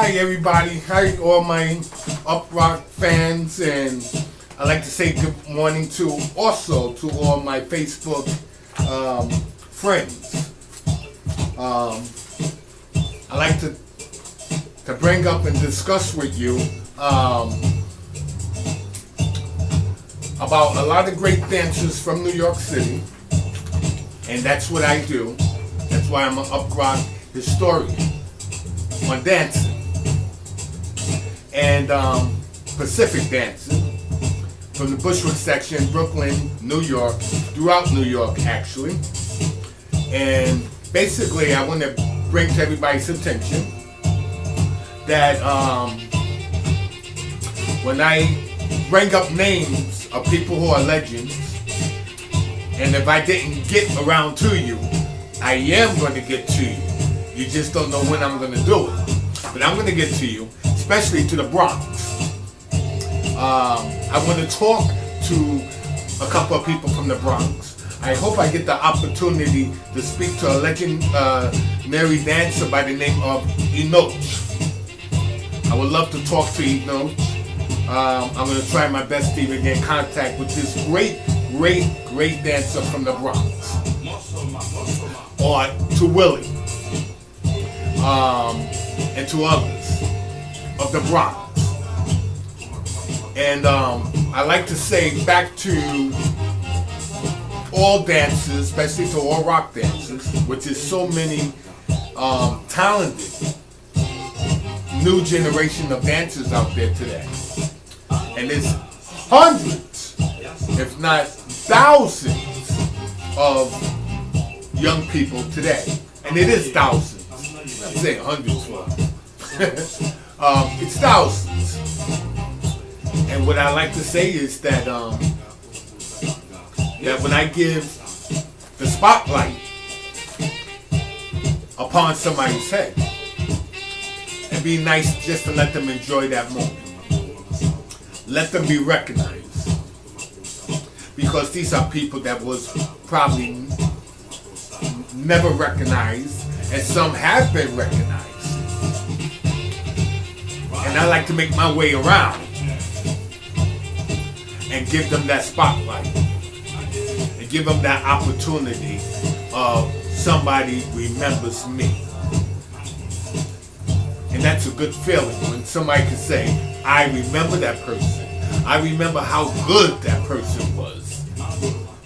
Hi everybody, hi all my Uprock fans, and I'd like to say good morning to all my Facebook friends. I'd like to bring up and discuss with you about a lot of great dancers from New York City, and that's what I do. That's why I'm an Uprock historian on dancing and Pacific dancing from the Bushwick section, Brooklyn, New York, throughout New York actually. And basically I want to bring to everybody's attention that when I bring up names of people who are legends, and if I didn't get around to you, I am going to get to you. You just don't know when I'm going to do it. But I'm going to get to you, especially to the Bronx. I want to talk to a couple of people from the Bronx. I hope I get the opportunity to speak to a legendary dancer by the name of Enoch. I would love to talk to Enoch. I'm going to try my best to even get in contact with this great dancer from the Bronx. Or to Willie. And to others of the Bronx. And I like to say back to all dancers, especially to all rock dancers, which is so many talented new generation of dancers out there today. And there's hundreds, if not thousands, of young people today. And it is thousands. I'm saying hundreds for it's thousands. And what I like to say is that that when I give the spotlight upon somebody's head, and be nice just to let them enjoy that moment. Let them be recognized. Because these are people that was probably never recognized, and some have been recognized. And I like to make my way around and give them that spotlight and give them that opportunity of somebody remembers me. And that's a good feeling when somebody can say, I remember that person. I remember how good that person was.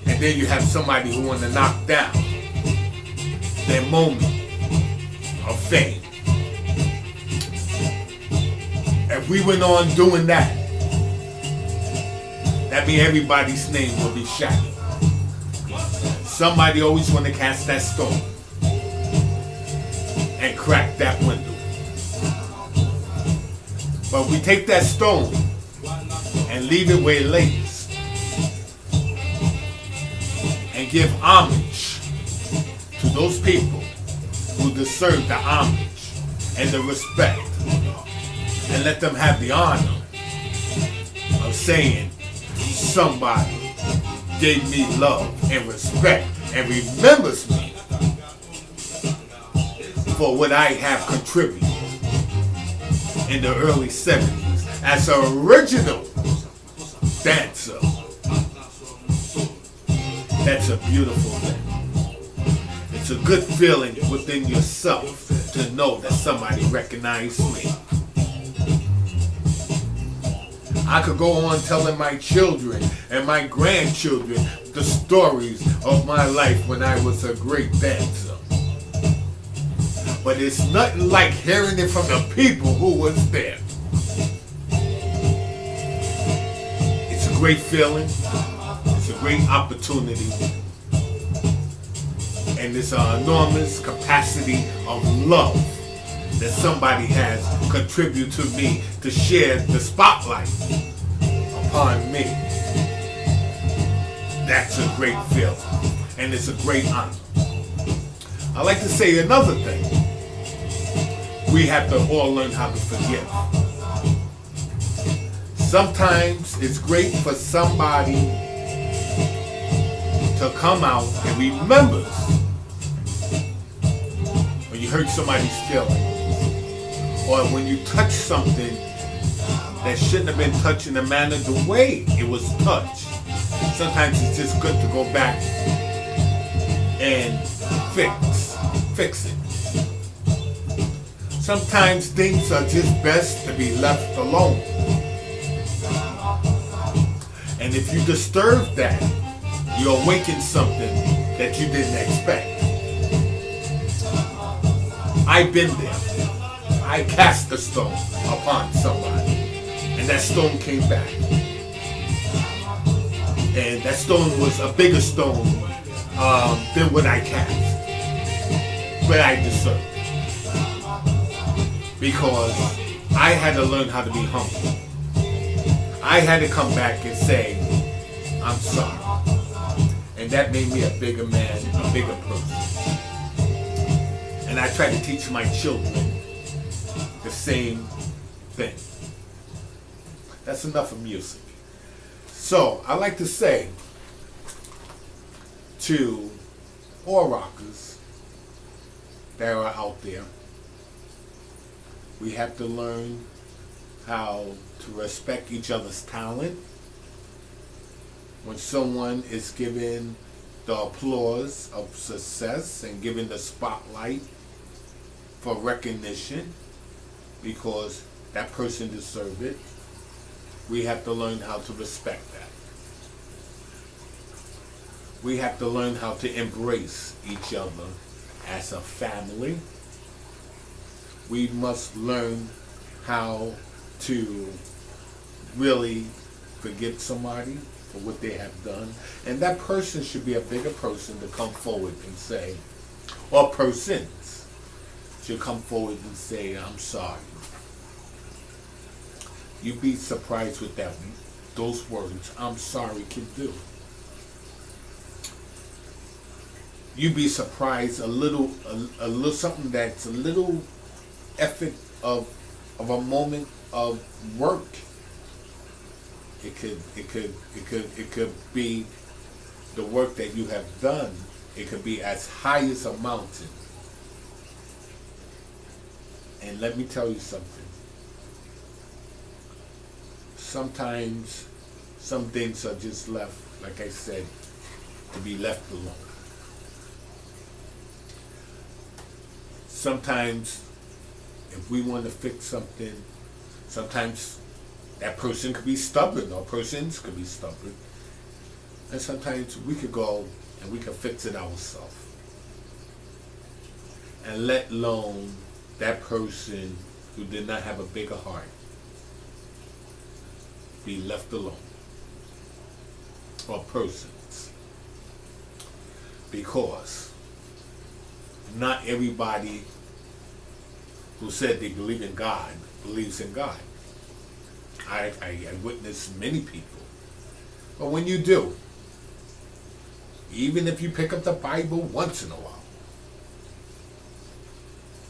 And then you have somebody who want to knock down their moment of fame. If we went on doing that, that means everybody's name will be shattered. Somebody always want to cast that stone and crack that window. But we take that stone and leave it where it lays and give homage to those people who deserve the homage and the respect, and let them have the honor of saying somebody gave me love and respect and remembers me for what I have contributed in the early 70s as an original dancer. That's a beautiful thing. It's a good feeling within yourself to know that somebody recognized me. I could go on telling my children and my grandchildren the stories of my life when I was a great dancer. But it's nothing like hearing it from the people who was there. It's a great feeling. It's a great opportunity. And it's an enormous capacity of love that somebody has contributed to me to share the spotlight upon me. That's a great feeling. And it's a great honor. I like to say another thing. We have to all learn how to forgive. Sometimes it's great for somebody to come out and remember when you hurt somebody's feelings, or when you touch something that shouldn't have been touched in the manner the way it was touched, sometimes it's just good to go back and fix it. Sometimes things are just best to be left alone. And if you disturb that, you awaken something that you didn't expect. I've been there. I cast a stone upon somebody, and that stone came back. And that stone was a bigger stone than what I cast, but I deserved. Because I had to learn how to be humble. I had to come back and say, I'm sorry. And that made me a bigger man, a bigger person. And I try to teach my children the same thing. That's enough of music. So I like to say to all rockers that are out there, we have to learn how to respect each other's talent. When someone is given the applause of success and given the spotlight for recognition because that person deserved it, we have to learn how to respect that. We have to learn how to embrace each other as a family. We must learn how to really forgive somebody for what they have done. And that person should be a bigger person to come forward and say, or persons should come forward and say, I'm sorry. You'd be surprised with those words, I'm sorry, can do. You'd be surprised a little something that's a little effort of a moment of work. It could be the work that you have done. It could be as high as a mountain. And let me tell you something. Sometimes some things are just left, like I said, to be left alone. Sometimes if we want to fix something, sometimes that person could be stubborn, or persons could be stubborn. And sometimes we could go and we could fix it ourselves. And let alone that person who did not have a bigger heart be left alone. Or persons. Because not everybody who said they believe in God believes in God. I witnessed many people. But when you do, even if you pick up the Bible once in a while,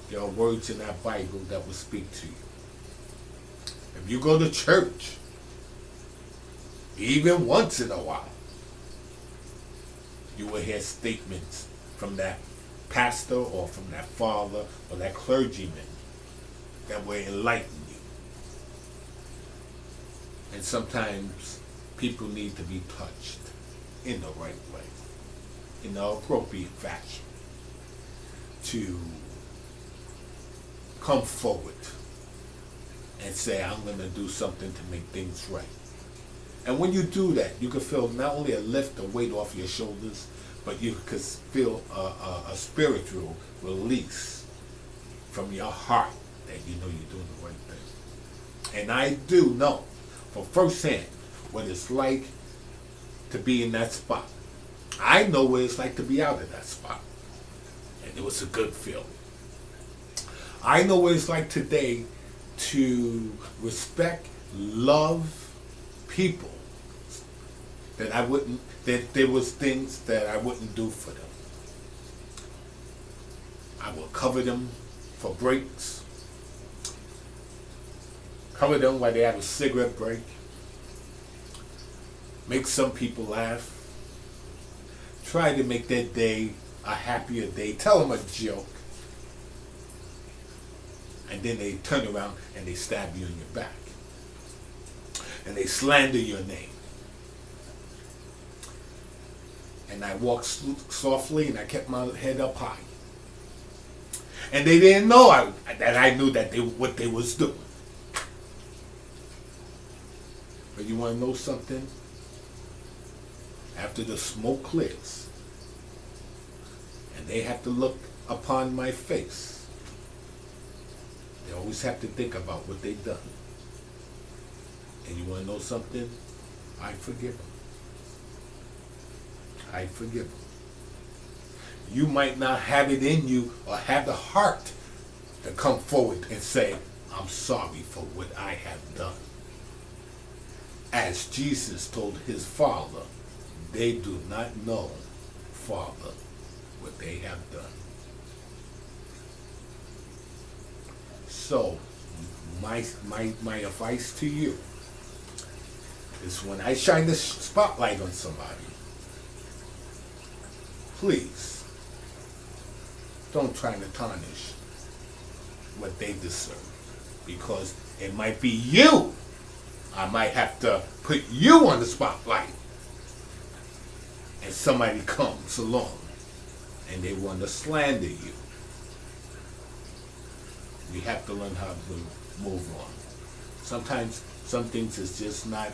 there are words in that Bible that will speak to you. If you go to church, even once in a while, you will hear statements from that pastor or from that father or that clergyman that will enlighten you. And sometimes people need to be touched in the right way, in the appropriate fashion, to come forward and say, I'm going to do something to make things right. And when you do that, you can feel not only a lift, a weight off your shoulders, but you can feel a spiritual release from your heart that you know you're doing the right thing. And I do know from firsthand what it's like to be in that spot. I know what it's like to be out of that spot. And it was a good feeling. I know what it's like today to respect, love people that I wouldn't, that there was things that I wouldn't do for them. I will cover them for breaks, cover them while they have a cigarette break, make some people laugh, try to make their day a happier day, tell them a joke. And then they turn around and they stab you in your back. And they slander your name. And I walked softly and I kept my head up high. And they didn't know that I knew that what they was doing. But you want to know something? After the smoke clears, and they have to look upon my face, they always have to think about what they've done. And you want to know something? I forgive them. I forgive them. You might not have it in you or have the heart to come forward and say, I'm sorry for what I have done. As Jesus told his Father, they do not know, Father, what they have done. So, my advice to you is when I shine the spotlight on somebody, please don't try to tarnish what they deserve, because it might be you. I might have to put you on the spotlight, and somebody comes along and they want to slander you. We have to learn how to move on. Sometimes some things is just not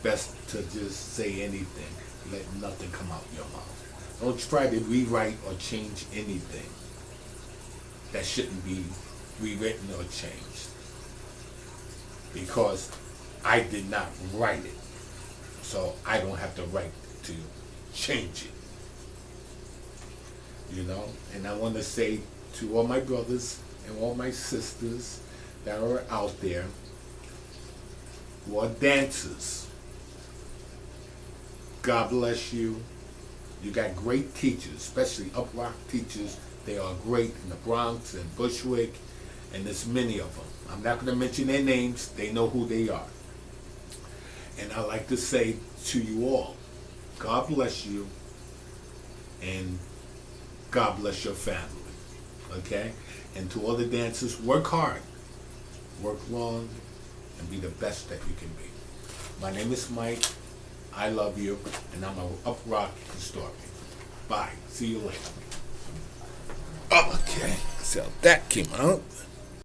best to just say anything. Let nothing come out your mouth. Don't try to rewrite or change anything that shouldn't be rewritten or changed, because I did not write it, so I don't have the right to change it. You know, and I want to say to all my brothers and all my sisters that are out there who are dancers, God bless you. You got great teachers, especially uprock teachers. They are great in the Bronx and Bushwick, and there's many of them. I'm not going to mention their names. They know who they are. And I like to say to you all, God bless you, and God bless your family. Okay? And to all the dancers, work hard, work long, and be the best that you can be. My name is Mike. I love you, and I'm an uprock historian. Bye. See you later. Okay, so that came out.